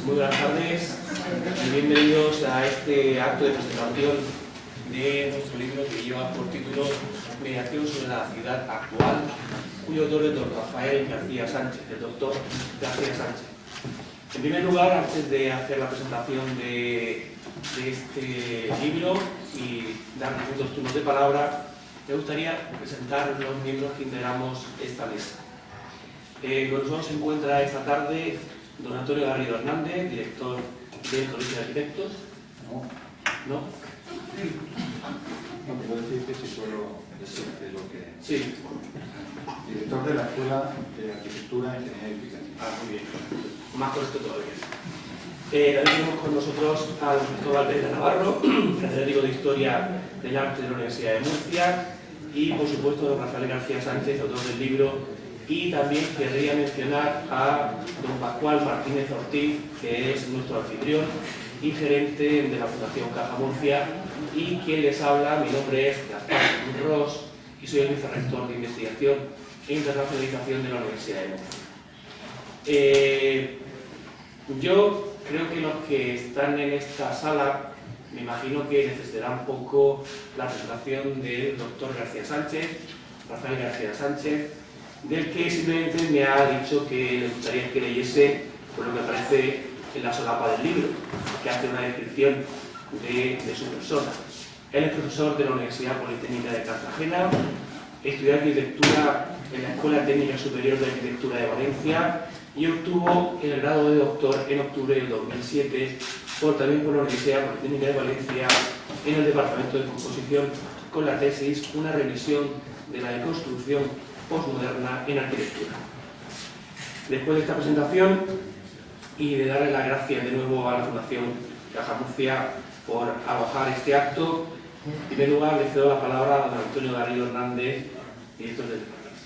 Muy buenas tardes y bienvenidos a este acto de presentación de nuestro libro que lleva por título Mediación sobre la ciudad actual, cuyo autor es don Rafael García Sánchez, el doctor García Sánchez. En primer lugar, antes de hacer la presentación de este libro y dar distintos turnos de palabra, me gustaría presentar los miembros que integramos esta mesa. Con nosotros se encuentra esta tarde don Antonio Garrido Hernández, director del Colegio de Arquitectos. ¿No? No, quiero decirte si puedo decirte lo que... Sí. Director de la Escuela de Arquitectura, Ingeniería y Edificación. Muy bien. Más correcto todavía. También tenemos con nosotros a don Cristóbal Pérez de Navarro, catedrático de Historia del Arte de la Universidad de Murcia, y por supuesto don Rafael García Sánchez, autor del libro. Y también querría mencionar a don Pascual Martínez Ortiz, que es nuestro anfitrión y gerente de la Fundación Caja Murcia, y quien les habla. Mi nombre es Gaspar Ross y soy el vicerrector de Investigación e Internacionalización de la Universidad de Murcia. Yo creo que los que están en esta sala me imagino que necesitarán un poco la presentación del doctor García Sánchez, Rafael García Sánchez, del que simplemente me ha dicho que le gustaría que leyese por lo que aparece en la solapa del libro, que hace una descripción de su persona. Él es profesor de la Universidad Politécnica de Cartagena, estudió arquitectura en la Escuela Técnica Superior de Arquitectura de Valencia y obtuvo el grado de doctor en octubre del 2007 también por la Universidad Politécnica de Valencia en el Departamento de Composición con la tesis Una revisión de la deconstrucción postmoderna en arquitectura. Después de esta presentación y de darle las gracias de nuevo a la Fundación Caja Murcia por alojar este acto, en primer lugar le cedo la palabra a don Antonio Garrido Hernández, director del departamento.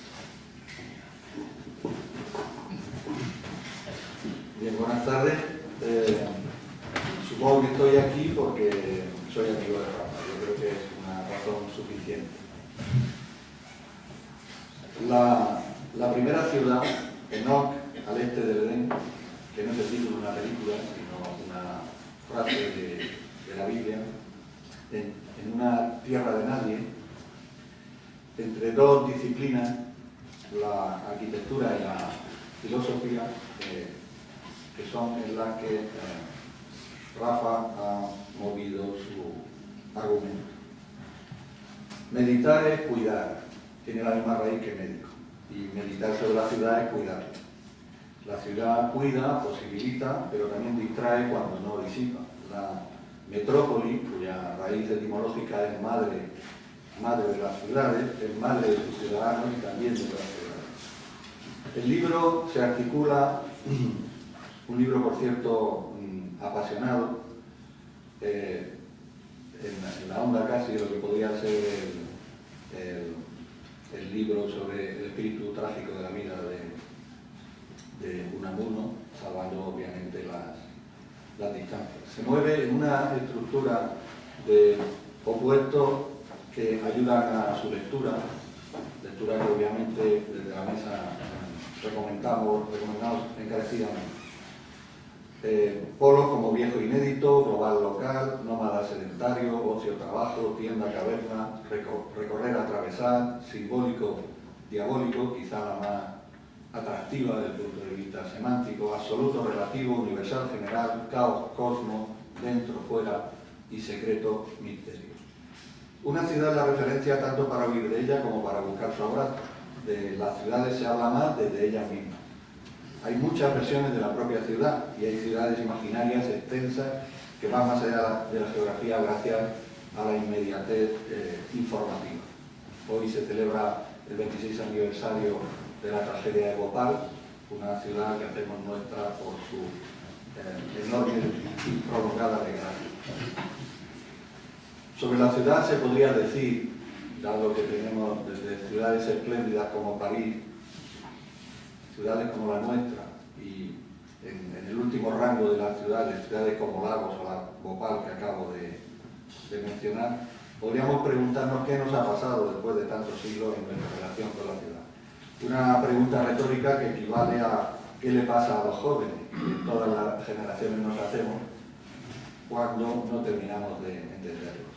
Bien, buenas tardes. Supongo que estoy aquí porque soy amigo de Rafa. Yo creo que es una razón suficiente. La primera ciudad, Enoc, al este del Edén, que no es el título de una película, sino una frase de la Biblia, en una tierra de nadie, entre dos disciplinas, la arquitectura y la filosofía, que son en las que Rafa ha movido su argumento. Meditar es cuidar. Tiene la misma raíz que médico. Y meditar sobre la ciudad es cuidarla. La ciudad cuida, posibilita, pero también distrae cuando no disipa. La metrópoli, cuya raíz etimológica es madre de las ciudades, es madre de sus ciudadanos y también de otras ciudades. El libro se articula, un libro por cierto apasionado, en la onda casi de lo que podría ser el libro sobre el espíritu trágico de la vida de Unamuno, salvando obviamente las distancias. Se mueve en una estructura de opuestos que ayudan a su lectura que obviamente desde la mesa recomendamos encarecidamente. Polos como viejo inédito, global local, nómada sedentario, ocio trabajo, tienda caverna, recorrer atravesar, simbólico diabólico, quizá la más atractiva desde el punto de vista semántico, absoluto relativo, universal general, caos cosmos, dentro, fuera y secreto misterio. Una ciudad es la referencia tanto para huir de ella como para buscar su abrazo. De las ciudades se habla más desde ellas mismas. Hay muchas versiones de la propia ciudad y hay ciudades imaginarias extensas que van más allá de la geografía gracias a la inmediatez informativa. Hoy se celebra el 26 aniversario de la tragedia de Bhopal, una ciudad que hacemos nuestra por su enorme y prolongada desgracia. Sobre la ciudad se podría decir, dado que tenemos desde ciudades espléndidas como París, ciudades como la nuestra, y en el último rango de las ciudades como Lagos o la Bhopal que acabo de mencionar, podríamos preguntarnos qué nos ha pasado después de tantos siglos en nuestra relación con la ciudad. Una pregunta retórica que equivale a ¿Qué le pasa a los jóvenes? Que todas las generaciones nos hacemos cuando no terminamos de entenderlos.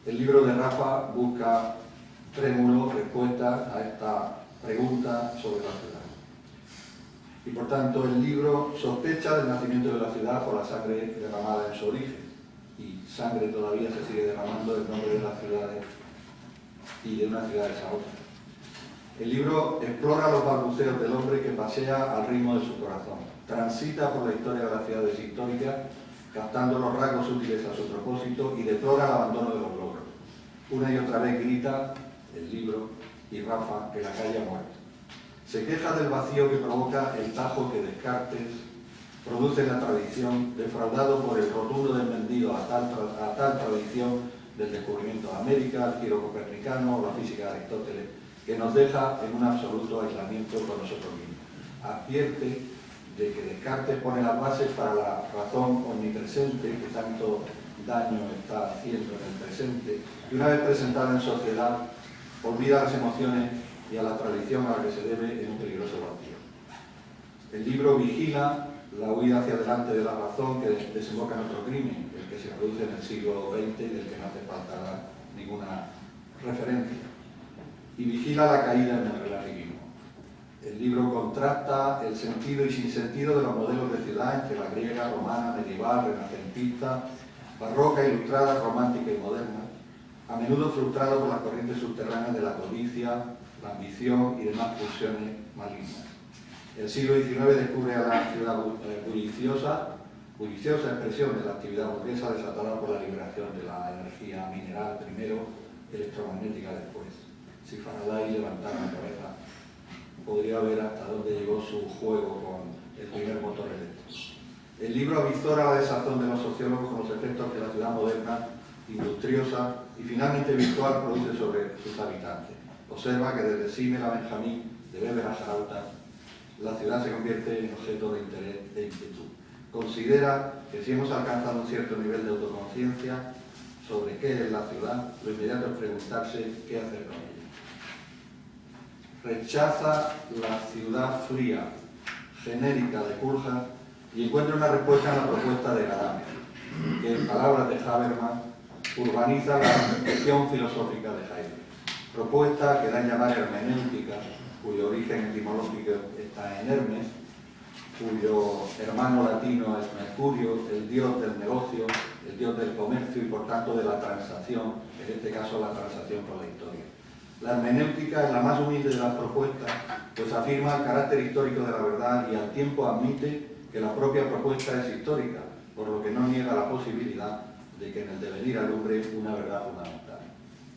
El libro de Rafa busca trémulo respuestas a esta pregunta sobre la ciudad. Y por tanto el libro sospecha del nacimiento de la ciudad por la sangre derramada en su origen. Y sangre todavía se sigue derramando en nombre de las ciudades y de unas ciudades a otras. El libro explora los balbuceos del hombre que pasea al ritmo de su corazón. Transita por la historia de las ciudades históricas, captando los rasgos útiles a su propósito y deplora el abandono de los logros. Una y otra vez grita el libro y Rafa que la calle ha muerto. Se queja del vacío que provoca el tajo que Descartes produce en la tradición, defraudado por el rotundo desmentido a tal tradición del descubrimiento de América, el giro copernicano o la física de Aristóteles, que nos deja en un absoluto aislamiento con nosotros mismos. Advierte de que Descartes pone las bases para la razón omnipresente que tanto daño está haciendo en el presente, y una vez presentada en sociedad, olvida las emociones y a la tradición a la que se debe en un peligroso vacío. El libro vigila la huida hacia adelante de la razón que desemboca en otro crimen, el que se produce en el siglo XX y del que no hace falta dar ninguna referencia. Y vigila la caída en el relativismo. El libro contrasta el sentido y sinsentido de los modelos de ciudad entre la griega, romana, medieval, renacentista, barroca, ilustrada, romántica y moderna, a menudo frustrado por las corrientes subterráneas de la codicia, la ambición y demás pulsiones malignas. El siglo XIX descubre a la ciudad bulliciosa expresión de la actividad burguesa desatada por la liberación de la energía mineral primero, electromagnética después. Si Faraday levantara la cabeza, podría ver hasta dónde llegó su juego con el primer motor eléctrico. El libro avisora la desazón de los sociólogos con los efectos que la ciudad moderna, industriosa y finalmente virtual produce sobre sus habitantes. Observa que desde Simmel a Benjamín, de Weber a Sarauta, la ciudad se convierte en objeto de interés e inquietud. Considera que si hemos alcanzado un cierto nivel de autoconciencia sobre qué es la ciudad, lo inmediato es preguntarse qué hacer con ella. Rechaza la ciudad fría, genérica de Kohlhammer y encuentra una respuesta en la propuesta de Gadamer, que en palabras de Habermas urbaniza la reflexión filosófica de Heidegger. Propuesta que da en llamar hermenéutica, cuyo origen etimológico está en Hermes, cuyo hermano latino es Mercurio, el dios del negocio, el dios del comercio y por tanto de la transacción, en este caso la transacción con la historia. La hermenéutica es la más humilde de las propuestas, pues afirma el carácter histórico de la verdad y al tiempo admite que la propia propuesta es histórica, por lo que no niega la posibilidad de que en el devenir alumbre una verdad fundamental.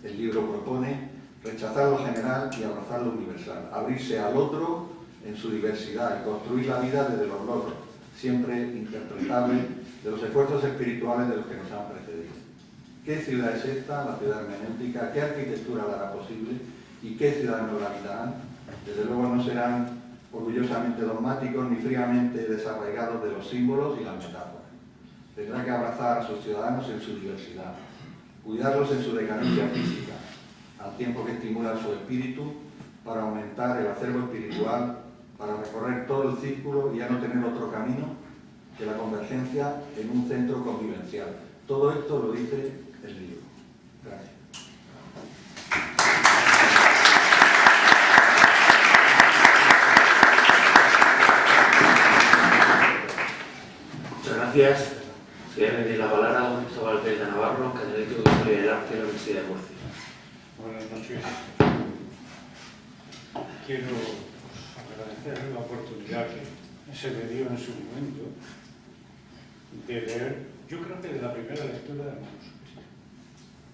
El libro propone rechazar lo general y abrazar lo universal, abrirse al otro en su diversidad y construir la vida desde los logros, siempre interpretables de los esfuerzos espirituales de los que nos han precedido. ¿Qué ciudad es esta, la ciudad hermenéutica? ¿Qué arquitectura la hará posible? ¿Y qué ciudadanos la habitarán? Desde luego no serán orgullosamente dogmáticos ni fríamente desarraigados de los símbolos y las metáforas. Tendrá que abrazar a sus ciudadanos en su diversidad, cuidarlos en su decadencia física, al tiempo que estimula su espíritu para aumentar el acervo espiritual, para recorrer todo el círculo y ya no tener otro camino que la convergencia en un centro convivencial. Todo esto lo dice el libro. Gracias. Muchas gracias. Voy a pedir la palabra a don Cristóbal Pérez de Navarro, catedrático de Historia del Arte de la Universidad de Murcia. Buenas noches. Quiero agradecer la oportunidad que se me dio en su momento de leer, yo creo que de la primera lectura del manuscrito,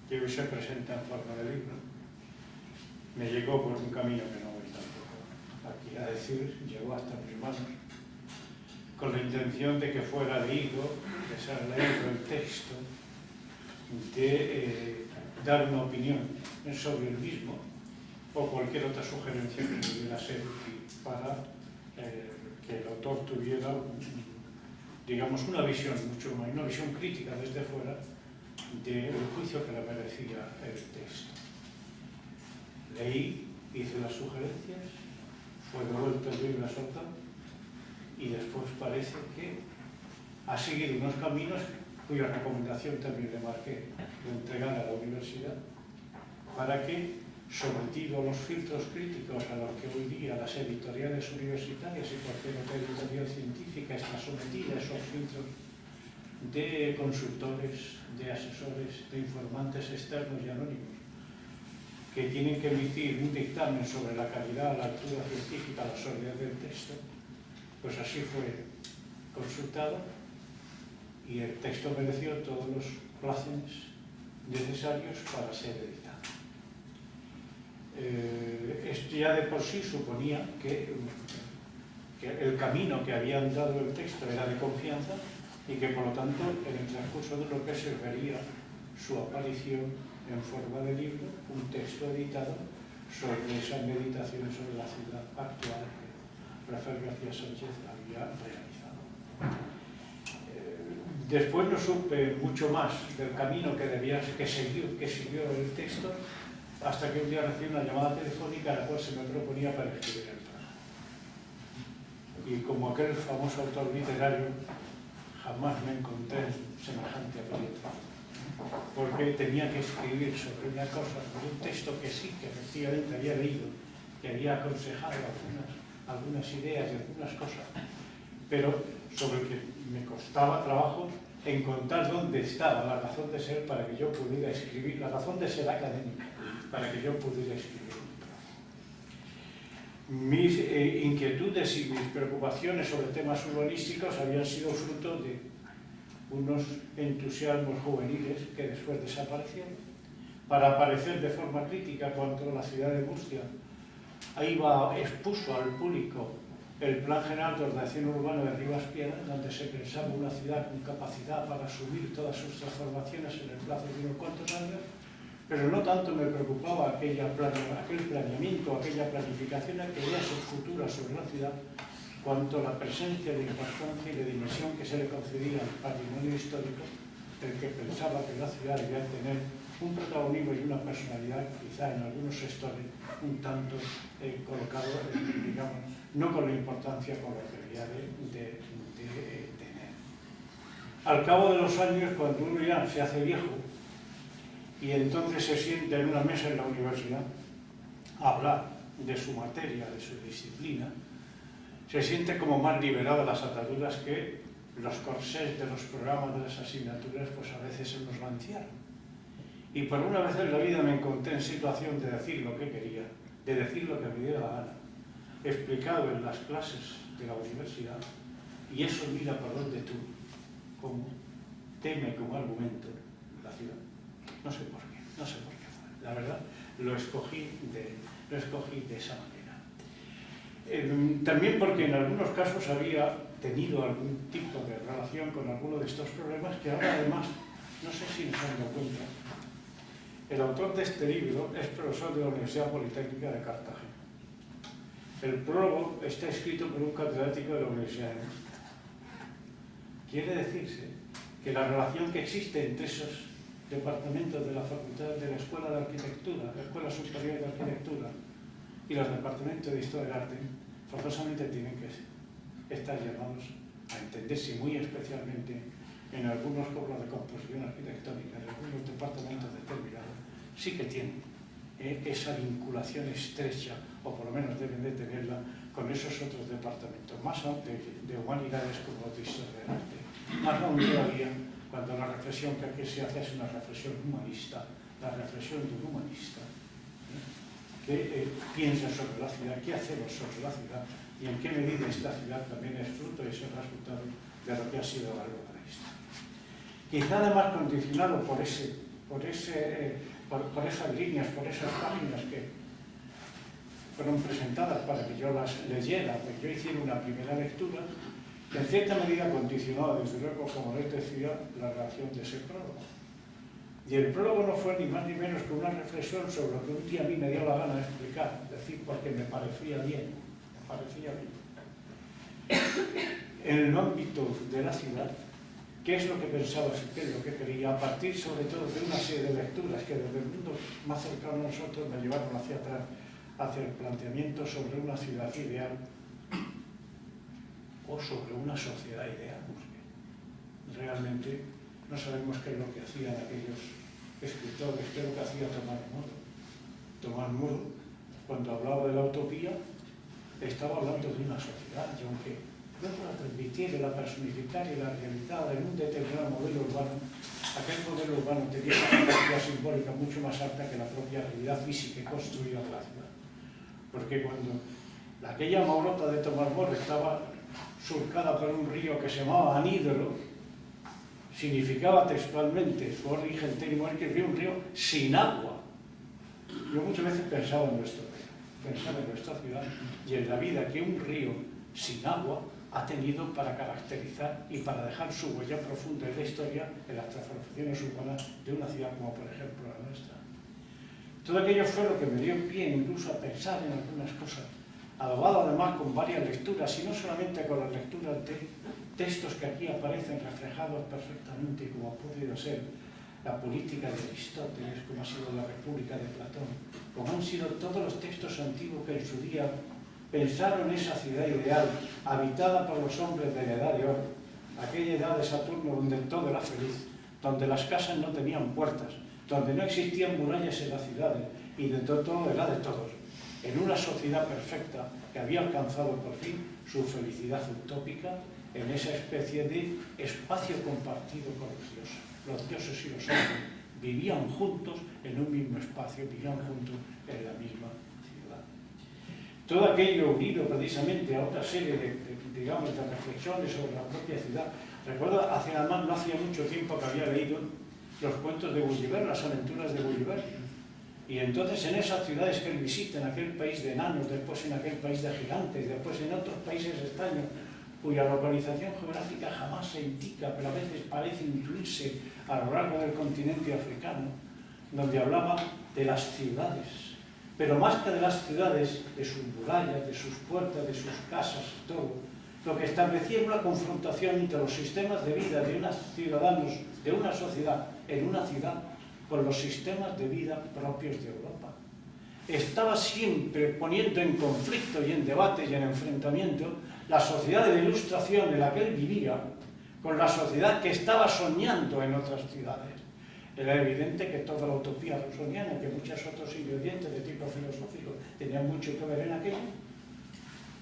que hoy se presenta en forma de libro. Me llegó por un camino que no voy tampoco aquí a decir, llegó hasta mis manos, con la intención de que fuera leído, de ser leído el texto, de dar una opinión sobre el mismo o cualquier otra sugerencia que pudiera ser útil para que el autor tuviera, digamos, una visión mucho más, una visión crítica desde fuera del juicio que le merecía el texto. Leí, hice las sugerencias, fue devuelto el libro a soltar y después parece que ha seguido unos caminos cuya recomendación también le marqué de entregar a la universidad para que, sometido a los filtros críticos a los que hoy día las editoriales universitarias y cualquier otra editorial científica está sometida a esos filtros de consultores, de asesores, de informantes externos y anónimos, que tienen que emitir un dictamen sobre la calidad, la altura científica, la solidez del texto, pues así fue consultado y el texto mereció todos los plácemes necesarios para ser editado. Esto ya de por sí suponía que el camino que había andado el texto era de confianza y que por lo tanto en el transcurso de lo que se vería su aparición en forma de libro, un texto editado sobre esa meditación sobre la ciudad actual que Rafael García Sánchez había realizado. Después no supe mucho más del camino que siguió el texto, hasta que un día recibí una llamada telefónica a la cual se me proponía para escribir el prólogo. Y como aquel famoso autor literario, jamás me encontré en semejante aprieto, porque tenía que escribir sobre una cosa, sobre un texto que sí, que efectivamente había leído, que había aconsejado algunas ideas y algunas cosas, pero sobre el que me costaba trabajo encontrar dónde estaba la razón de ser para que yo pudiera escribir, la razón de ser académica, para que yo pudiera escribir. Mis inquietudes y mis preocupaciones sobre temas urbanísticos habían sido fruto de unos entusiasmos juveniles que después desaparecieron, para aparecer de forma crítica cuando la ciudad de Murcia expuso al público el Plan General de Ordenación Urbana de Rivas Piedras, donde se pensaba una ciudad con capacidad para asumir todas sus transformaciones en el plazo de unos cuantos años, pero no tanto me preocupaba aquel planeamiento, aquella planificación que veía su futura sobre la ciudad, cuanto la presencia de importancia y de dimensión que se le concedía al patrimonio histórico, del que pensaba que la ciudad debía tener un protagonismo y una personalidad, quizá en algunos sectores, un tanto colocado, digamos, no con la importancia con la que debía de tener. Al cabo de los años, cuando uno ya se hace viejo y entonces se sienta en una mesa en la universidad a hablar de su materia, de su disciplina, se siente como más liberado de las ataduras que los corsés de los programas de las asignaturas pues a veces se nos lanciaron. Y por una vez en la vida me encontré en situación de decir lo que quería, de decir lo que me diera la gana, explicado en las clases de la universidad, y eso mira por donde tú, como teme como argumento la ciudad. No sé por qué fue. La verdad, lo escogí de esa manera. También porque en algunos casos había tenido algún tipo de relación con alguno de estos problemas que ahora además, no sé si nos han dado cuenta, el autor de este libro es profesor de la Universidad Politécnica de Cartagena. El prólogo está escrito por un catedrático de la Universidad de Murcia. Quiere decirse que la relación que existe entre esos departamentos de la Facultad de la Escuela de Arquitectura, la Escuela Superior de Arquitectura y los departamentos de Historia del Arte, forzosamente tienen que estar llamados a entenderse muy especialmente en algunos cobros de composición arquitectónica, en algunos departamentos determinados, sí que tienen esa vinculación estrecha, o por lo menos deben de tenerla, con esos otros departamentos, más de humanidades como los de Historia del Arte. Más aún todavía, cuando la reflexión que aquí se hace es una reflexión humanista, la reflexión de un humanista, que piensa sobre la ciudad, qué hacemos sobre la ciudad y en qué medida esta ciudad también es fruto y es el resultado de lo que ha sido a lo largo de la historia. Quizá además condicionado por esas líneas, por esas páginas que fueron presentadas para que yo las leyera, para que yo hiciera una primera lectura, que en cierta medida condicionó, desde luego, como les decía, la relación de ese prólogo. Y el prólogo no fue ni más ni menos que una reflexión sobre lo que un día a mí me dio la gana de explicar, decir porque me parecía bien, en el ámbito de la ciudad, qué es lo que pensaba y qué es lo que quería, a partir sobre todo de una serie de lecturas que desde el mundo más cercano a nosotros me llevaron hacia atrás, hacia el planteamiento sobre una ciudad ideal o sobre una sociedad ideal. Realmente no sabemos qué es lo que hacían aquellos escritores, qué es lo que hacía Tomás Moro. Tomás Moro, cuando hablaba de la utopía, estaba hablando de una sociedad, y aunque luego la transmitiera, la personificara y la realizara en un determinado modelo urbano, aquel modelo urbano tenía una capacidad simbólica mucho más alta que la propia realidad física y construida de la ciudad. Porque cuando aquella maurota de Tomás Moro estaba surcada por un río que se llamaba Anídolo, significaba textualmente, su origen técnico es que era un río sin agua. Yo muchas veces pensaba en nuestra ciudad y en la vida que un río sin agua ha tenido para caracterizar y para dejar su huella profunda en la historia, en las transformaciones urbanas de una ciudad como por ejemplo la nuestra. Todo aquello fue lo que me dio pie incluso a pensar en algunas cosas, adobado además con varias lecturas, y no solamente con las lecturas de textos que aquí aparecen reflejados perfectamente, como ha podido ser la política de Aristóteles, como ha sido la República de Platón, como han sido todos los textos antiguos que en su día pensaron esa ciudad ideal, habitada por los hombres de la Edad de Oro, aquella edad de Saturno donde todo era feliz, donde las casas no tenían puertas, donde no existían murallas en las ciudades y donde todo era de todos, en una sociedad perfecta que había alcanzado por fin su felicidad utópica en esa especie de espacio compartido con los dioses. Los dioses y los hombres vivían juntos en un mismo espacio, vivían juntos en la misma ciudad. Todo aquello unido precisamente a otra serie de reflexiones sobre la propia ciudad. Recuerdo, no hacía mucho tiempo que había leído los cuentos de Gulliver, las aventuras de Gulliver, y entonces en esas ciudades que él visita, en aquel país de enanos, después en aquel país de gigantes, después en otros países extraños, cuya localización geográfica jamás se indica, pero a veces parece intuirse a lo largo del continente africano, donde hablaba de las ciudades, pero más que de las ciudades, de sus murallas, de sus puertas, de sus casas y todo, lo que establecía una confrontación entre los sistemas de vida de unos ciudadanos, de una sociedad en una ciudad, con los sistemas de vida propios de Europa. Estaba siempre poniendo en conflicto y en debate y en enfrentamiento la sociedad de la Ilustración en la que él vivía con la sociedad que estaba soñando en otras ciudades. Era evidente que toda la utopía rusoniana y que muchos otros ingredientes de tipo filosófico tenían mucho que ver en aquello,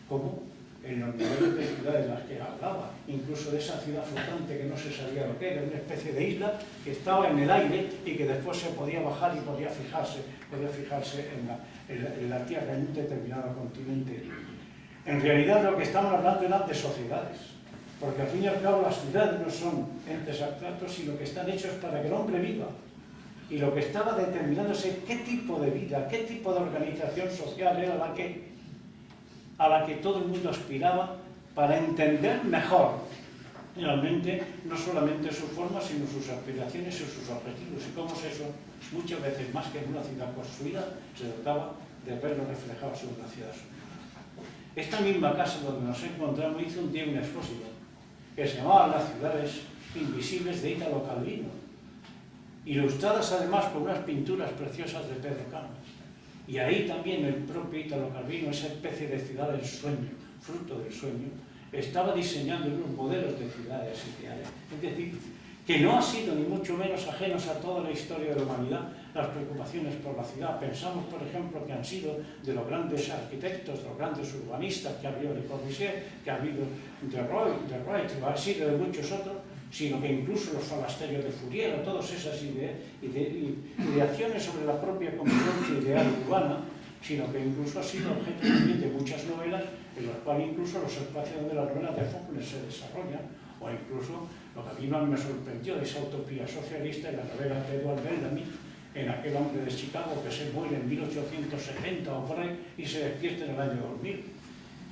como en los niveles de ciudades en las que hablaba, incluso de esa ciudad flotante que no se sabía lo que era, una especie de isla que estaba en el aire y que después se podía bajar y podía fijarse en la tierra, en un determinado continente. En realidad lo que estamos hablando era de sociedades, porque al fin y al cabo las ciudades no son entes abstractos, sino que están hechos para que el hombre viva. Y lo que estaba determinándose qué tipo de vida, qué tipo de organización social era a la que todo el mundo aspiraba para entender mejor realmente no solamente su forma, sino sus aspiraciones y sus objetivos. Y cómo es eso, muchas veces más que en una ciudad construida, se trataba de verlo reflejado sobre una ciudad soñada. Esta misma casa donde nos encontramos hizo un día un expósito que se llamaba Las ciudades invisibles de Ítalo Calvino, ilustradas además por unas pinturas preciosas de Pedro Camas. Y ahí también el propio Ítalo Calvino, esa especie de ciudad del sueño, fruto del sueño, estaba diseñando unos modelos de ciudades ideales. Es decir, que no ha sido ni mucho menos ajenos a toda la historia de la humanidad las preocupaciones por la ciudad. Pensamos, por ejemplo, que han sido de los grandes arquitectos, de los grandes urbanistas, que ha habido Le Corbusier, que ha habido de Wright, que ha sido de muchos otros, sino que incluso los falasterios de Fourier, o todas esas ideaciones sobre la propia convivencia ideal urbana, sino que incluso ha sido objeto también de muchas novelas, en las cuales incluso los espacios de las novelas de Faulkner se desarrollan, o incluso lo que a mí más me sorprendió de esa utopía socialista en las novelas de Edward Bellamy, en aquel hombre de Chicago que se muere en 1870 o por ahí y se despierta en el año 2000.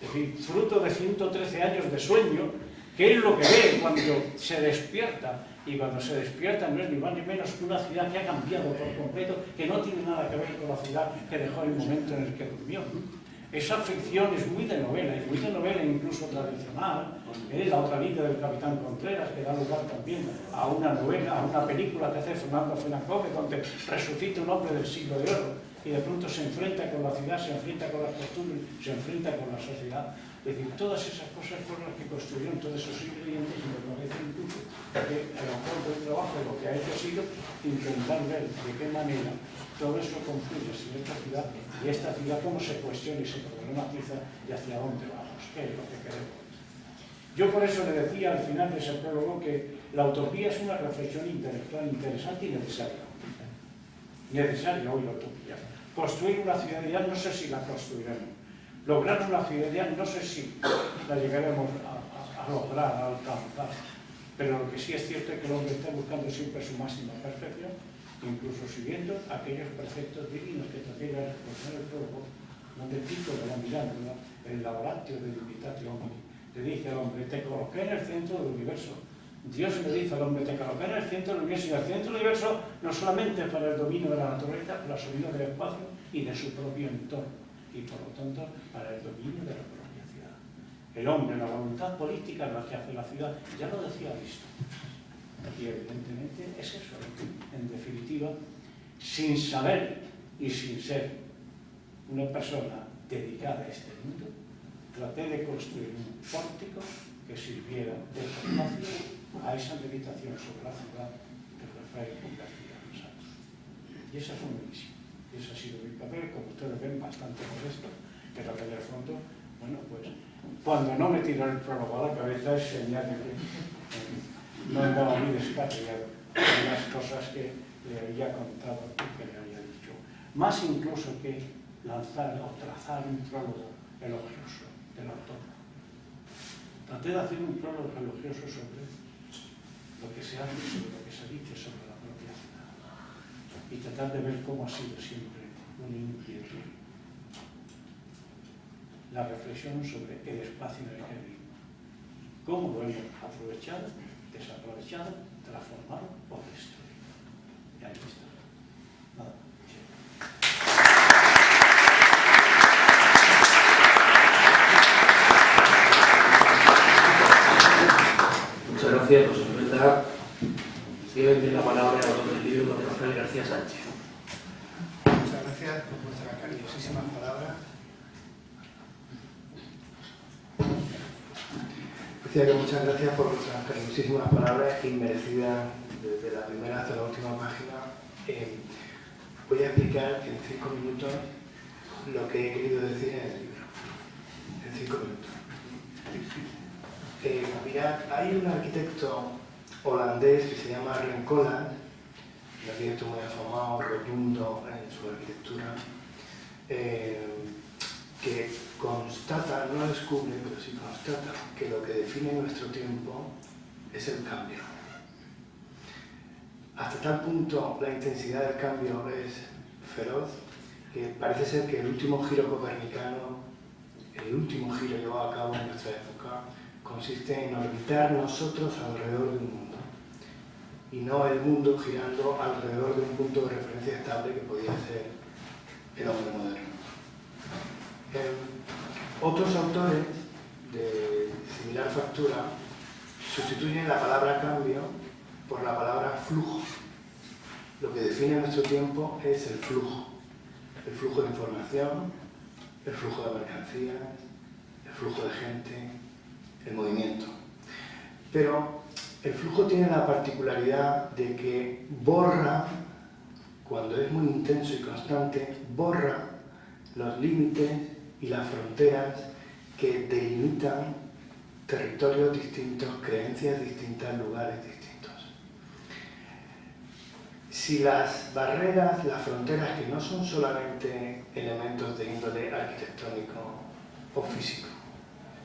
Es decir, fruto de 113 años de sueño, que es lo que ve cuando se despierta. Y cuando se despierta no es ni más ni menos que una ciudad que ha cambiado por completo, que no tiene nada que ver con la ciudad que dejó el momento en el que durmió. Esa ficción es muy de novela, y muy de novela incluso tradicional. Es La otra vida del Capitán Contreras, que da lugar también a una novela, a una película que hace Fernando Fuenacove, donde resucita un hombre del siglo de oro. y de pronto se enfrenta con la ciudad, se enfrenta con las costumbres, se enfrenta con la sociedad. Es decir, todas esas cosas fueron las que construyeron todos esos ingredientes y me parece incluso que a lo mejor el trabajo lo que ha hecho ha sido intentar ver de qué manera todo eso confluye en esta ciudad y esta ciudad cómo se cuestiona y se problematiza y hacia dónde vamos, qué es lo que queremos. Yo por eso le decía al final de ese prólogo que la utopía es una reflexión intelectual interesante y necesaria. Necesaria hoy la utopía. Construir una ciudad ideal, no sé si la construiremos. Lograr una ciudad ideal, no sé si la llegaremos a lograr, a alcanzar. Pero lo que sí es cierto es que el hombre está buscando siempre su máxima perfección, incluso siguiendo aquellos preceptos divinos que también la exposición del prólogo, donde Pico de la Mirándola, el Laudatio de Dignitate Homini, le dice al hombre, te coloqué en el centro del universo. Dios le dice al hombre, te coloqué en el centro del universo, y el centro del universo no solamente para el dominio de la naturaleza, para el dominio del espacio y de su propio entorno, y por lo tanto para el dominio de la propia ciudad. El hombre, la voluntad política es la que hace la ciudad, ya lo decía Aristóteles. Y evidentemente es eso, en definitiva, sin saber y sin ser una persona dedicada a este mundo, traté de construir un pórtico que sirviera de espacio a esa meditación sobre la ciudad de Rafael García Santos. Y esa fue mi misión, y ese ha sido mi papel, como ustedes ven, bastante modesto, pero que en el fondo, bueno, pues, cuando no me tiró el prólogo a la cabeza es señal de que no andaba muy despatriado en las cosas que le había contado y que le había dicho. Más incluso que lanzar o trazar un prólogo elogioso del autor. Traté de hacer un prólogo elogioso sobre lo que se hace, sobre lo que se dice sobre la propia ciudad y tratar de ver cómo ha sido siempre un inquietud la reflexión sobre el espacio en el que vivimos, cómo lo hemos aprovechado, desaprovechado, transformado o destruido. Y ahí está. Nada. Muchas gracias, José Manuel. Tiene la palabra el autor del libro, don Rafael García Sánchez. Muchas gracias por vuestras cariñosísimas palabras. Decía que muchas gracias por vuestras cariñosísimas palabras inmerecidas desde la primera hasta la última página. Voy a explicar en 5 minutos lo que he querido decir en el libro. En 5 minutos. Mirad, hay un arquitecto holandés que se llama Rencola, un arquitecto muy afamado, rotundo en su arquitectura, que constata, no descubre, pero sí constata que lo que define nuestro tiempo es el cambio. Hasta tal punto la intensidad del cambio es feroz que parece ser que el último giro copernicano, el último giro llevado a cabo en nuestra época, consiste en orbitar nosotros alrededor de un mundo y no el mundo girando alrededor de un punto de referencia estable que podría ser el hombre moderno. Otros autores de similar factura sustituyen la palabra cambio por la palabra flujo. Lo que define nuestro tiempo es el flujo de información, el flujo de mercancías, el flujo de gente, el movimiento. Pero el flujo tiene la particularidad de que borra, cuando es muy intenso y constante, borra los límites y las fronteras que delimitan territorios distintos, creencias distintas, lugares distintos. Si las barreras, las fronteras que no son solamente elementos de índole arquitectónico o físico,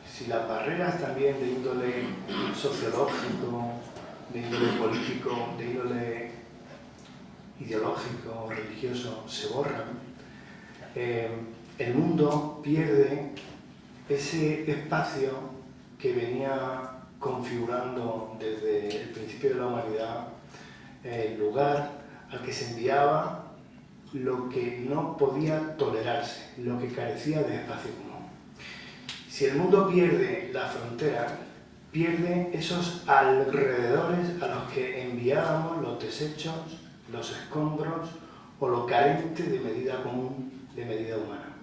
si las barreras también de índole sociológico, de índole político, de índole ideológico o religioso se borran, el mundo pierde ese espacio que venía configurando desde el principio de la humanidad, el lugar al que se enviaba lo que no podía tolerarse, lo que carecía de espacio común. Si el mundo pierde la frontera, pierde esos alrededores a los que enviábamos los desechos, los escombros o lo carente de medida común, de medida humana.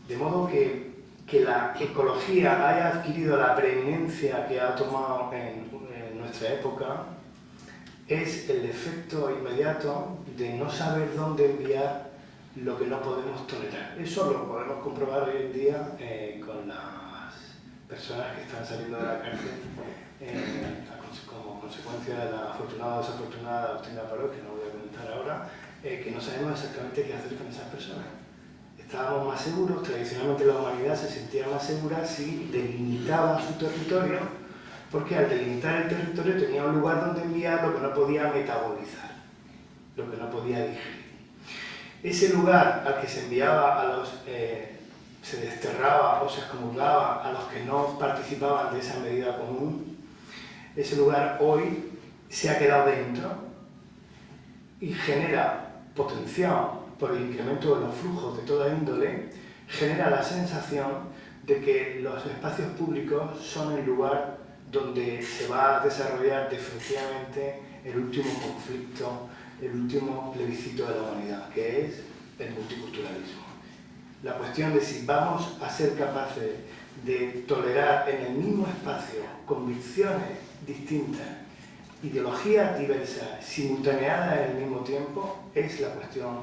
De modo que la ecología haya adquirido la preeminencia que ha tomado en nuestra época es el efecto inmediato de no saber dónde enviar lo que no podemos tolerar. Eso lo podemos comprobar hoy en día con las personas que están saliendo de la cárcel como consecuencia de la afortunada o desafortunada doctrina Parot, que no voy a comentar ahora, que no sabemos exactamente qué hacer con esas personas. Estábamos más seguros, tradicionalmente la humanidad se sentía más segura si delimitaba su territorio, porque al delimitar el territorio tenía un lugar donde enviar lo que no podía metabolizar, lo que no podía digerir. Ese lugar al que se enviaba a los, se desterraba o se excomulgaba a los que no participaban de esa medida común, ese lugar hoy se ha quedado dentro y genera, potenciado por el incremento de los flujos de toda índole, genera la sensación de que los espacios públicos son el lugar donde se va a desarrollar definitivamente el último conflicto, el último plebiscito de la humanidad, que es el multiculturalismo. La cuestión de si vamos a ser capaces de tolerar en el mismo espacio convicciones distintas, ideologías diversas, simultaneadas en el mismo tiempo, es la cuestión,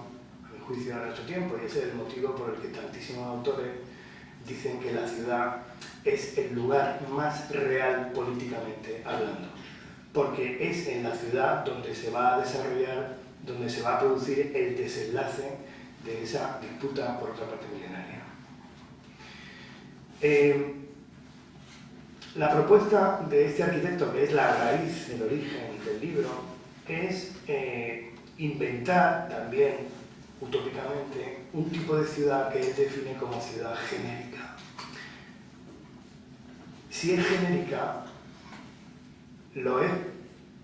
a mi juicio, de nuestro tiempo, y ese es el motivo por el que tantísimos autores dicen que la ciudad es el lugar más real políticamente hablando, porque es en la ciudad donde se va a desarrollar, donde se va a producir el desenlace de esa disputa por otra parte milenaria. La propuesta de este arquitecto, que es la raíz, el origen del libro, es inventar también, utópicamente, un tipo de ciudad que él define como ciudad genérica. Si es genérica, lo es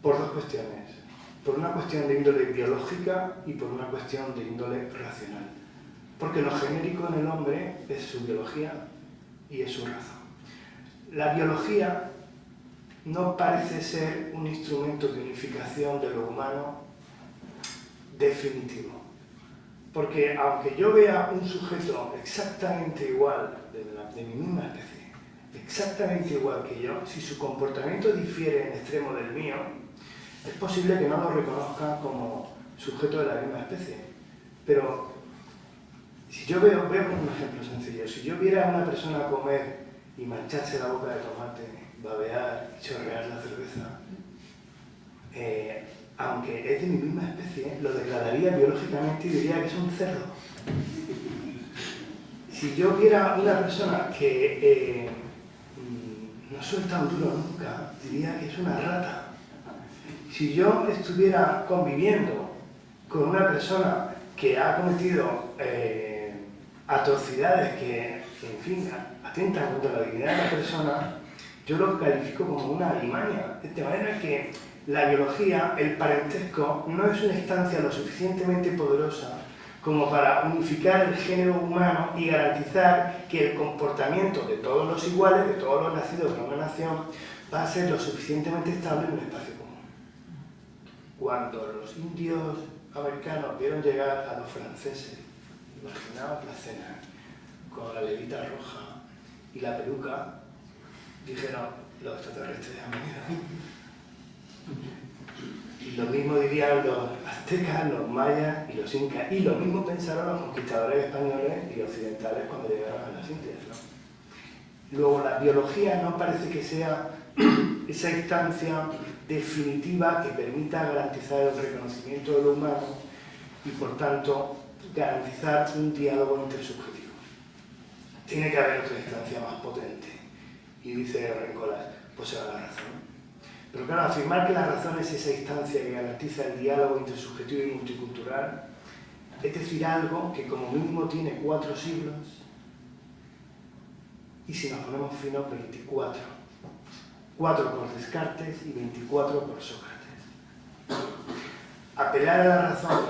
por dos cuestiones. Por una cuestión de índole biológica y por una cuestión de índole racional. Porque lo genérico en el hombre es su biología y es su razón. La biología no parece ser un instrumento de unificación de lo humano definitivo. Porque aunque yo vea un sujeto exactamente igual, de mi misma especie, exactamente igual que yo, si su comportamiento difiere en extremo del mío, es posible que no lo reconozca como sujeto de la misma especie. Pero si yo voy a poner un ejemplo sencillo, si yo viera a una persona comer y mancharse la boca de tomate, babear y chorrear la cerveza, aunque es de mi misma especie, lo degradaría biológicamente y diría que es un cerdo. Si yo viera a una persona que no suelta un duro nunca, diría que es una rata. Si yo estuviera conviviendo con una persona que ha cometido atrocidades que, en fin, atentan contra la dignidad de la persona, yo lo califico como una alimaña. De manera que la biología, el parentesco, no es una instancia lo suficientemente poderosa como para unificar el género humano y garantizar que el comportamiento de todos los iguales, de todos los nacidos de una nación, va a ser lo suficientemente estable en un espacio común. Cuando los indios americanos vieron llegar a los franceses, imaginaos la escena, con la levita roja y la peluca, dijeron, los extraterrestres han venido. Y lo mismo dirían los aztecas, los mayas y los incas. Y lo mismo pensaron los conquistadores españoles y occidentales cuando llegaron a las Indias, ¿no? Luego, la biología no parece que sea esa instancia definitiva que permita garantizar el reconocimiento de lo humano y, por tanto, garantizar un diálogo intersubjetivo. Tiene que haber otra instancia más potente. Y dice Rencolas, posee la razón. Pero claro, afirmar que la razón es esa instancia que garantiza el diálogo intersubjetivo y multicultural, es decir, algo que como mínimo tiene 4 siglos, y si nos ponemos finos, 24. 4 por Descartes y 24 por Sócrates. Apelar a la razón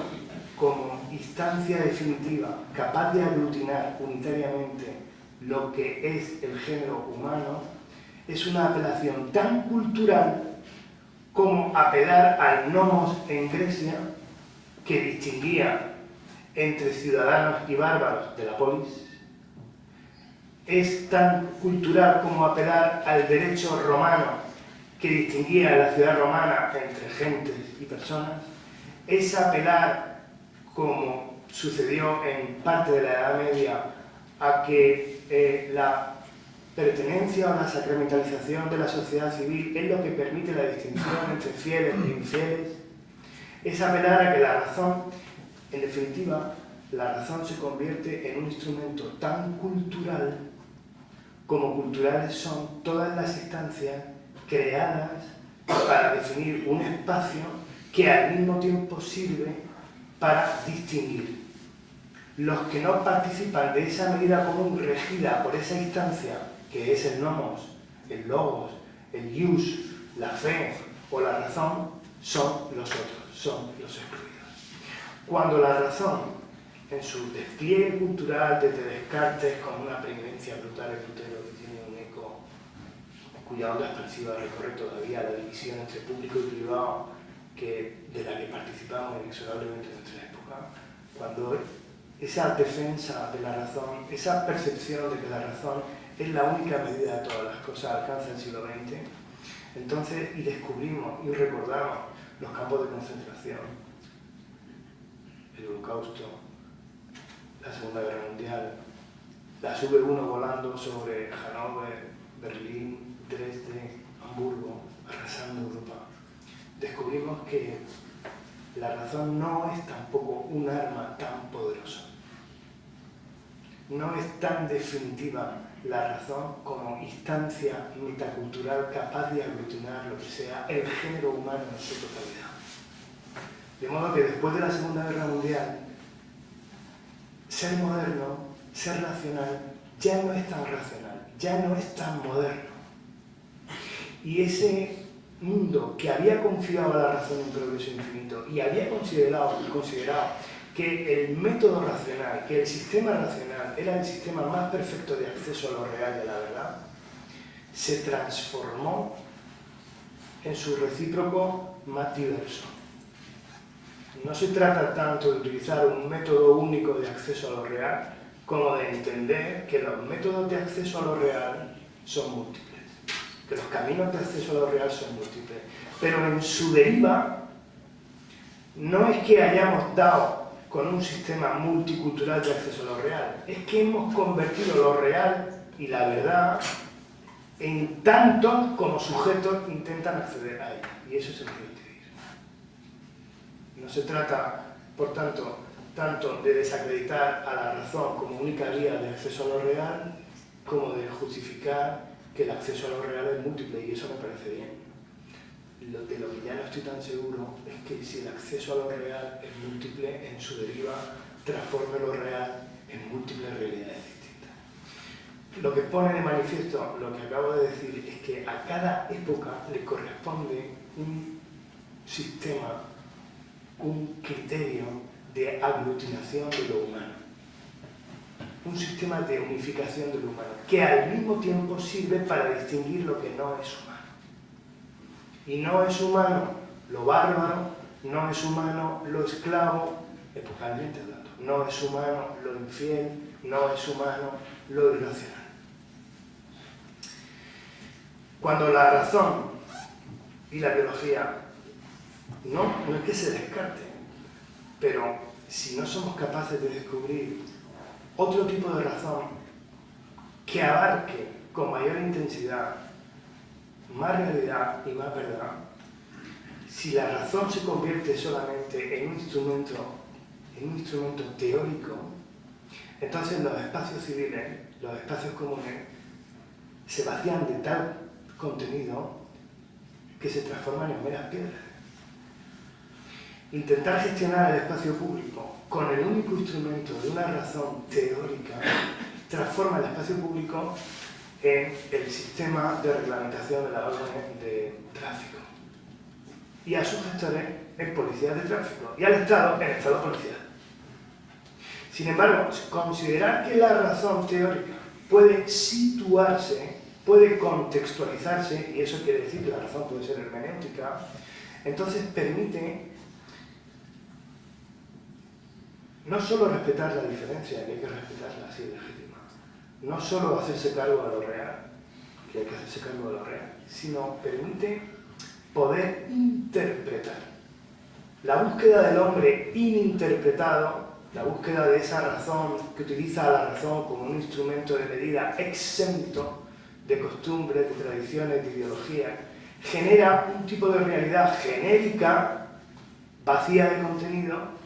como instancia definitiva, capaz de aglutinar unitariamente lo que es el género humano, es una apelación tan cultural como apelar al nomos en Grecia que distinguía entre ciudadanos y bárbaros de la polis, es tan cultural como apelar al derecho romano que distinguía a la ciudad romana entre gentes y personas, es apelar, como sucedió en parte de la Edad Media, a que la pertenencia o la sacramentalización de la sociedad civil es lo que permite la distinción entre fieles e infieles, es apelar a que la razón, en definitiva, la razón se convierte en un instrumento tan cultural como culturales son todas las instancias creadas para definir un espacio que al mismo tiempo sirve para distinguir. Los que no participan de esa medida común regida por esa instancia, que es el nomos, el logos, el ius, la fe o la razón, son los otros, son los excluidos. Cuando la razón, en su despliegue cultural desde Descartes con una preeminencia brutal en Lutero que tiene un eco cuya onda expansiva recorre todavía la división entre público y privado de la que participamos inexorablemente en nuestra época, cuando esa defensa de la razón, esa percepción de que la razón es la única medida de todas las cosas alcanza el siglo XX, entonces y descubrimos y recordamos los campos de concentración, el Holocausto, la Segunda Guerra Mundial, las V1 volando sobre Hannover, Berlín, Dresde, Hamburgo, arrasando Europa. Descubrimos que la razón no es tampoco un arma tan poderosa. No es tan definitiva la razón como instancia metacultural capaz de aglutinar lo que sea el género humano en su totalidad. De modo que después de la Segunda Guerra Mundial, ser moderno, ser racional, ya no es tan racional, ya no es tan moderno. Y ese mundo que había confiado a la razón en progreso infinito y había considerado que el método racional, que el sistema racional era el sistema más perfecto de acceso a lo real y a la verdad, se transformó en su recíproco más diverso. No se trata tanto de utilizar un método único de acceso a lo real como de entender que los métodos de acceso a lo real son múltiples, que los caminos de acceso a lo real son múltiples, pero en su deriva no es que hayamos dado con un sistema multicultural de acceso a lo real, es que hemos convertido lo real y la verdad en tanto como sujetos intentan acceder a ella, y eso es el relativismo. No se trata, por tanto, tanto de desacreditar a la razón como única vía de acceso a lo real, como de justificar que el acceso a lo real es múltiple, y eso me parece bien. De lo que ya no estoy tan seguro es que si el acceso a lo real es múltiple, en su deriva transforme lo real en múltiples realidades distintas. Lo que pone de manifiesto lo que acabo de decir es que a cada época le corresponde un sistema, un criterio de aglutinación de lo humano, un sistema de unificación de lo humano, que al mismo tiempo sirve para distinguir lo que no es humano. Y no es humano lo bárbaro, no es humano lo esclavo, epocalmente hablando, no es humano lo infiel, no es humano lo irracional. Cuando la razón y la biología no es que se descarte, pero si no somos capaces de descubrir otro tipo de razón que abarque con mayor intensidad más realidad y más verdad, si la razón se convierte solamente en un instrumento teórico, entonces los espacios civiles, los espacios comunes, se vacían de tal contenido que se transforman en meras piedras. Intentar gestionar el espacio público con el único instrumento de una razón teórica transforma el espacio público en el sistema de reglamentación de las órdenes de tráfico y a sus gestores en policías de tráfico y al Estado en Estado policial. Sin embargo, considerar que la razón teórica puede situarse, puede contextualizarse, y eso quiere decir que la razón puede ser hermenéutica, entonces permite no solo respetar la diferencia, que hay que respetarla así legítima, no solo hacerse cargo de lo real, que hay que hacerse cargo de lo real, sino permite poder interpretar. La búsqueda del hombre ininterpretado, la búsqueda de esa razón que utiliza a la razón como un instrumento de medida exento de costumbres, de tradiciones, de ideologías, genera un tipo de realidad genérica, vacía de contenido,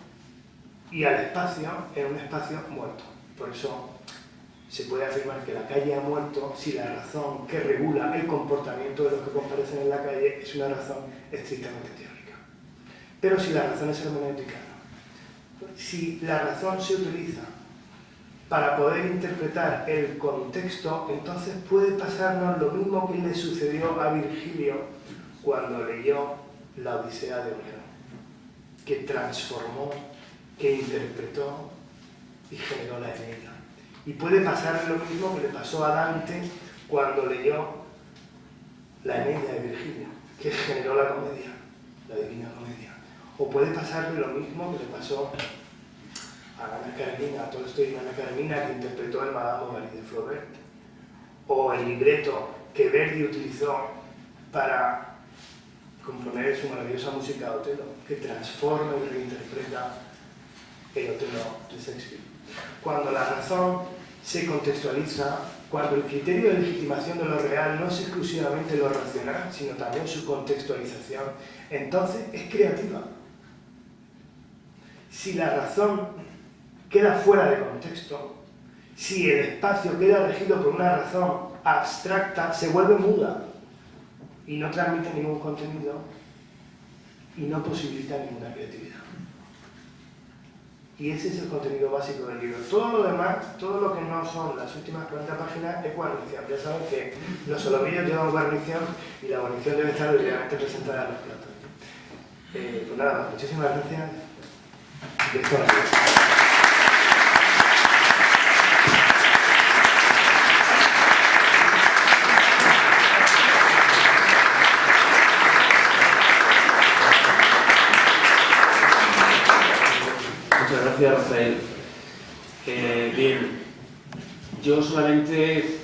y al espacio, en un espacio muerto. Por eso se puede afirmar que la calle ha muerto si la razón que regula el comportamiento de los que comparecen en la calle es una razón estrictamente teórica. Pero si la razón es hermenéutica, si la razón se utiliza para poder interpretar el contexto, entonces puede pasarnos lo mismo que le sucedió a Virgilio cuando leyó la Odisea de Homero, que transformó, que interpretó y generó la Eneida. Y puede pasar lo mismo que le pasó a Dante cuando leyó la Eneida de Virgilio, que generó la comedia, la Divina Comedia. O puede pasarle lo mismo que le pasó a Ana Karenina, a Tolstoy y Ana Karenina, que interpretó el Madame Bovary de Flaubert, o el libreto que Verdi utilizó para componer su maravillosa música Otelo, que transforma y reinterpreta el Otelo de Shakespeare. Cuando la razón se contextualiza, cuando el criterio de legitimación de lo real no es exclusivamente lo racional, sino también su contextualización, entonces es creativa. Si la razón queda fuera de contexto, si el espacio queda regido por una razón abstracta, se vuelve muda y no transmite ningún contenido y no posibilita ninguna creatividad. Y ese es el contenido básico del libro. Todo lo demás, todo lo que no son las últimas 40 páginas es guarnición. Ya saben que los solomillos llevan guarnición y la guarnición debe estar debidamente presentada en los platos. Pues nada más, muchísimas gracias. Y esto va a ser. Gracias, Rafael. Bien, yo solamente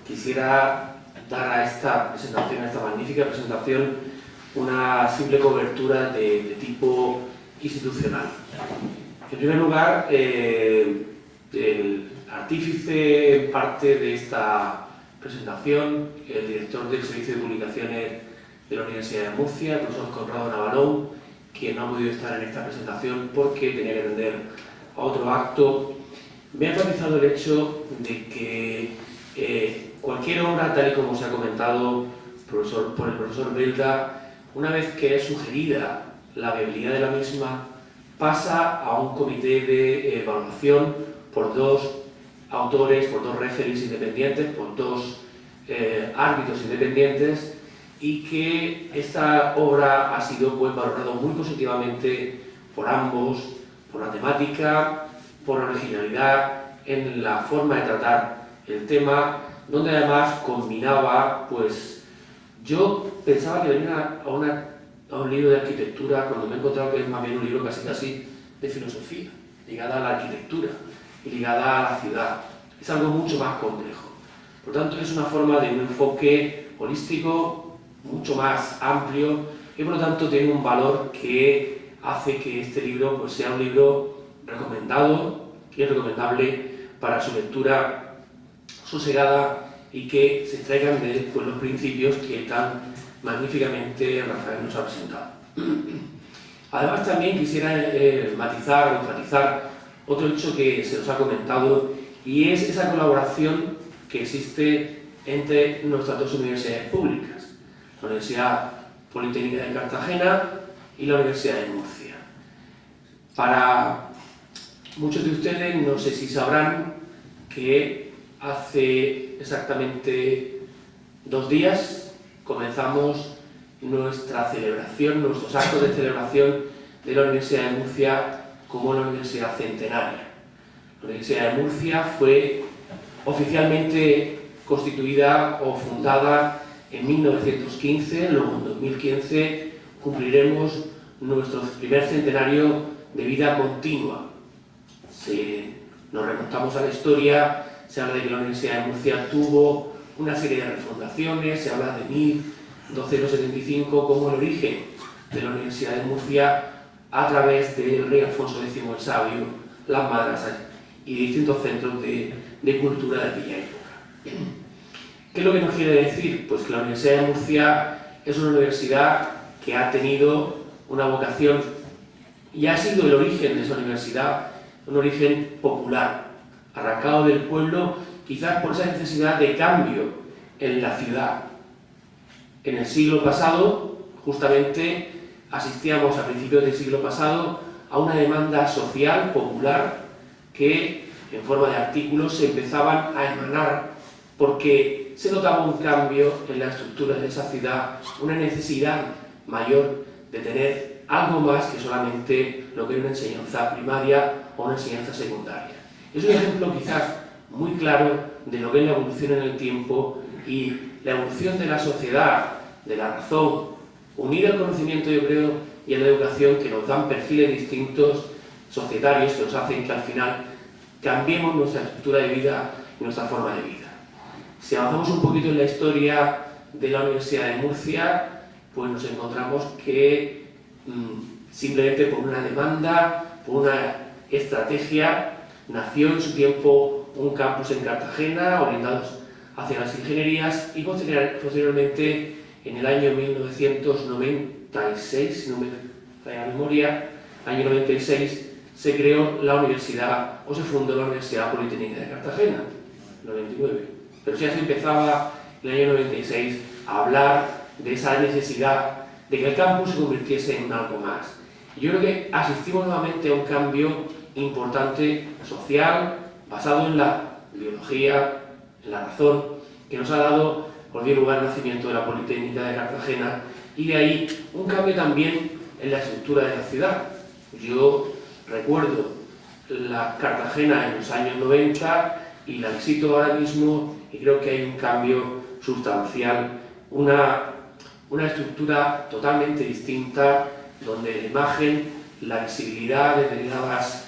quisiera dar a esta presentación, a esta magnífica presentación, una simple cobertura de tipo institucional. En primer lugar, el artífice, parte de esta presentación, el director del Servicio de Publicaciones de la Universidad de Murcia, el profesor Conrado Navarón, que no ha podido estar en esta presentación porque tenía que atender a otro acto, me ha enfatizado el hecho de que cualquier obra, tal y como se ha comentado por el profesor Belda, una vez que es sugerida la viabilidad de la misma, pasa a un comité de evaluación por dos autores, por dos referees independientes, por dos árbitros independientes, y que esta obra ha sido valorada muy positivamente por ambos, por la temática, por la originalidad en la forma de tratar el tema, donde además combinaba, pues yo pensaba que venía a un libro de arquitectura, cuando me he encontrado que es más bien un libro casi de filosofía, ligada a la arquitectura y ligada a la ciudad. Es algo mucho más complejo. Por tanto, es una forma de un enfoque holístico, mucho más amplio, y por lo tanto tiene un valor que hace que este libro pues, sea un libro recomendado y recomendable para su lectura sosegada y que se extraigan de él pues, los principios que tan magníficamente Rafael nos ha presentado. Además también quisiera matizar o enfatizar otro hecho que se nos ha comentado, y es esa colaboración que existe entre nuestras dos universidades públicas, la Universidad Politécnica de Cartagena y la Universidad de Murcia. Para muchos de ustedes, no sé si sabrán que hace exactamente 2 días comenzamos nuestra celebración, nuestros actos de celebración de la Universidad de Murcia como la Universidad Centenaria. La Universidad de Murcia fue oficialmente constituida o fundada en 1915, luego en 2015 cumpliremos nuestro primer centenario de vida continua. Si nos remontamos a la historia, se habla de que la Universidad de Murcia tuvo una serie de refundaciones, se habla de 1275 como el origen de la Universidad de Murcia a través del rey Alfonso X el Sabio, las madrasas y distintos centros de cultura de aquella época. ¿Qué es lo que nos quiere decir? Pues que la Universidad de Murcia es una universidad que ha tenido una vocación y ha sido el origen de esa universidad, un origen popular, arrancado del pueblo, quizás por esa necesidad de cambio en la ciudad. En el siglo pasado, justamente, asistíamos a principios del siglo pasado a una demanda social, popular, que en forma de artículos se empezaban a emanar porque se notaba un cambio en la estructura de esa ciudad, una necesidad mayor de tener algo más que solamente lo que es una enseñanza primaria o una enseñanza secundaria. Es un ejemplo quizás muy claro de lo que es la evolución en el tiempo y la evolución de la sociedad, de la razón, unida al conocimiento, yo creo, y a la educación, que nos dan perfiles distintos societarios que nos hacen que al final cambiemos nuestra estructura de vida y nuestra forma de vida. Si avanzamos un poquito en la historia de la Universidad de Murcia, pues nos encontramos que simplemente por una demanda, por una estrategia, nació en su tiempo un campus en Cartagena orientados hacia las ingenierías y posteriormente en el año 1996, si no me falla la memoria, año 96, se creó la universidad, o se fundó la Universidad Politécnica de Cartagena, 99. Pero ya se empezaba en el año 96 a hablar de esa necesidad de que el campus se convirtiese en algo más. Y yo creo que asistimos nuevamente a un cambio importante social, basado en la biología, en la razón, que nos ha dado, por dio lugar, el nacimiento de la Politécnica de Cartagena, y de ahí un cambio también en la estructura de la ciudad. Yo recuerdo la Cartagena en los años 90 y la visito ahora mismo y creo que hay un cambio sustancial, una estructura totalmente distinta, donde la imagen, la visibilidad de determinadas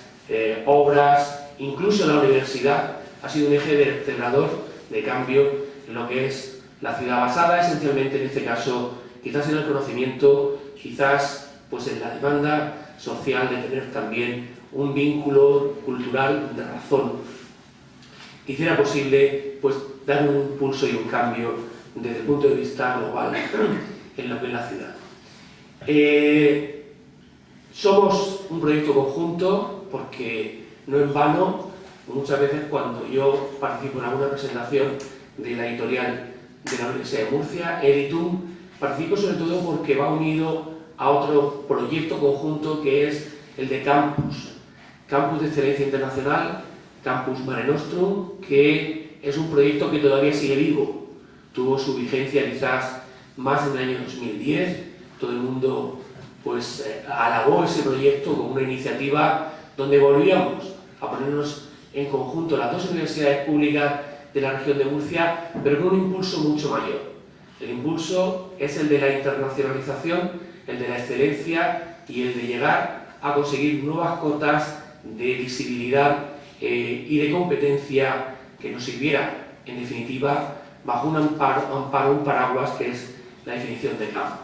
obras, incluso la universidad, ha sido un eje vertebrador de cambio en lo que es la ciudad, basada esencialmente en este caso, quizás en el conocimiento, quizás pues en la demanda social de tener también un vínculo cultural de razón que hiciera posible pues dar un impulso y un cambio desde el punto de vista global en lo que es la ciudad. Somos un proyecto conjunto porque no en vano, muchas veces cuando yo participo en alguna presentación de la editorial de la Universidad de Murcia, Editum, participo sobre todo porque va unido a otro proyecto conjunto que es el de Campus de Excelencia Internacional, Campus Mare Nostrum, que es un proyecto que todavía sigue vivo. Tuvo su vigencia quizás más en el año 2010, todo el mundo pues alabó ese proyecto como una iniciativa donde volvíamos a ponernos en conjunto las dos universidades públicas de la región de Murcia, pero con un impulso mucho mayor. El impulso es el de la internacionalización, el de la excelencia y el de llegar a conseguir nuevas cotas de visibilidad y de competencia que nos sirviera, en definitiva, bajo un amparo, un paraguas que es la definición de campus.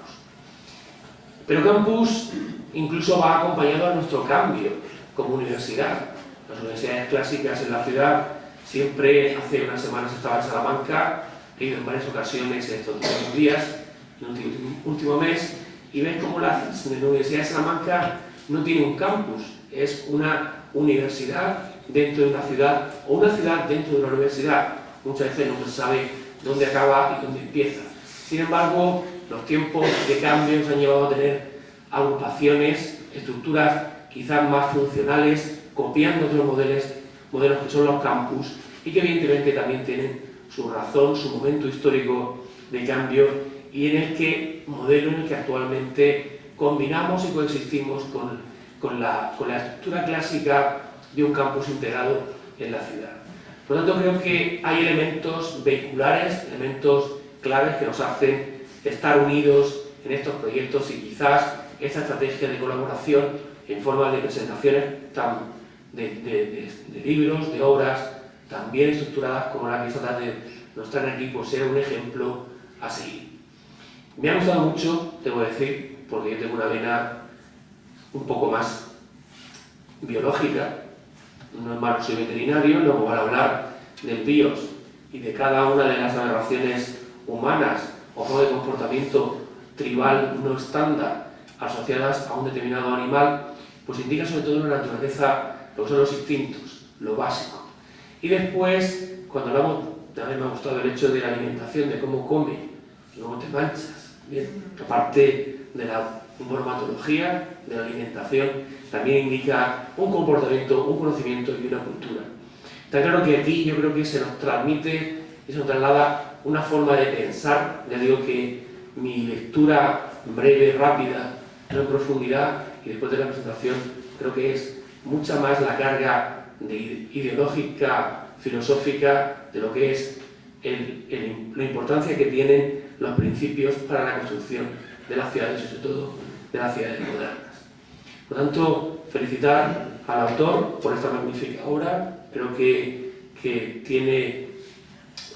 Pero campus incluso va acompañado a nuestro cambio como universidad. Las universidades clásicas en la ciudad, siempre hace unas semanas estaba en Salamanca, he ido en varias ocasiones en estos últimos días, en el último mes, y ves cómo la Universidad de Salamanca no tiene un campus, es una universidad dentro de una ciudad o una ciudad dentro de una universidad. Muchas veces no se sabe dónde acaba y dónde empieza. Sin embargo, los tiempos de cambio nos han llevado a tener agrupaciones, estructuras quizás más funcionales, copiando otros modelos que son los campus y que evidentemente también tienen su razón, su momento histórico de cambio y en el que actualmente combinamos y coexistimos con la estructura clásica de un campus integrado en la ciudad. Por lo tanto, creo que hay elementos vehiculares, elementos claves que nos hacen estar unidos en estos proyectos y quizás esta estrategia de colaboración en forma de presentaciones tan de libros, de obras, también estructuradas como la que esta tarde nos traen aquí, por ser un ejemplo a seguir. Me ha gustado mucho, debo decir, porque yo tengo una vena un poco más biológica, no es malo, soy veterinario, luego van a hablar del BIOS y de cada una de las aberraciones humanas o formas de comportamiento tribal no estándar asociadas a un determinado animal, pues indica sobre todo la naturaleza, lo que son los instintos, lo básico. Y después, cuando hablamos, también me ha gustado el hecho de la alimentación, de cómo come, luego te manchas, bien, aparte de la bromatología, de la alimentación, también indica un comportamiento, un conocimiento y una cultura. Está claro que aquí yo creo que se nos transmite y se nos traslada una forma de pensar. Ya digo que mi lectura breve, rápida, no en profundidad, y después de la presentación, creo que es mucha más la carga ideológica, filosófica, de lo que es la importancia que tienen los principios para la construcción de las ciudades y sobre todo de las ciudades modernas. Por tanto, felicitar al autor por esta magnífica obra. Creo que tiene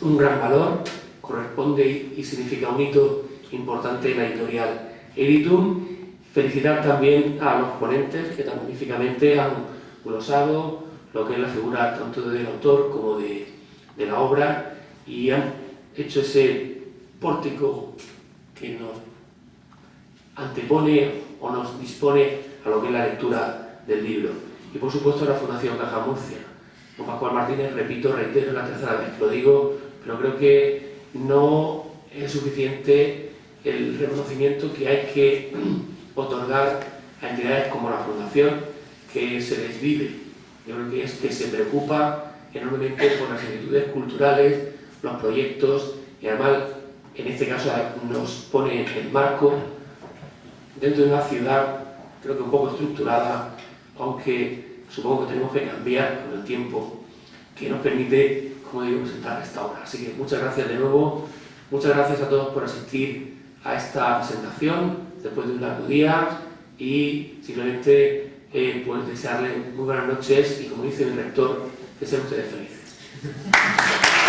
un gran valor, corresponde y significa un hito importante en la editorial Editum. Felicitar también a los ponentes que tan magníficamente han glosado lo que es la figura tanto del autor como de la obra y han hecho ese pórtico que nos antepone o nos dispone a lo que es la lectura del libro. Y por supuesto a la Fundación Caja Murcia. Don Pascual Martínez, repito, reitero la tercera vez que lo digo, pero creo que no es suficiente el reconocimiento que hay que otorgar a entidades como la Fundación, que se desvive. Yo creo que es que se preocupa enormemente por las actitudes culturales, los proyectos, y además, en este caso, nos pone el marco dentro de una ciudad, creo que un poco estructurada, aunque supongo que tenemos que cambiar con el tiempo, que nos permite, como digo, presentar esta obra. Así que muchas gracias de nuevo, muchas gracias a todos por asistir a esta presentación después de un largo día y simplemente pues desearles muy buenas noches y, como dice el rector, que sean ustedes felices.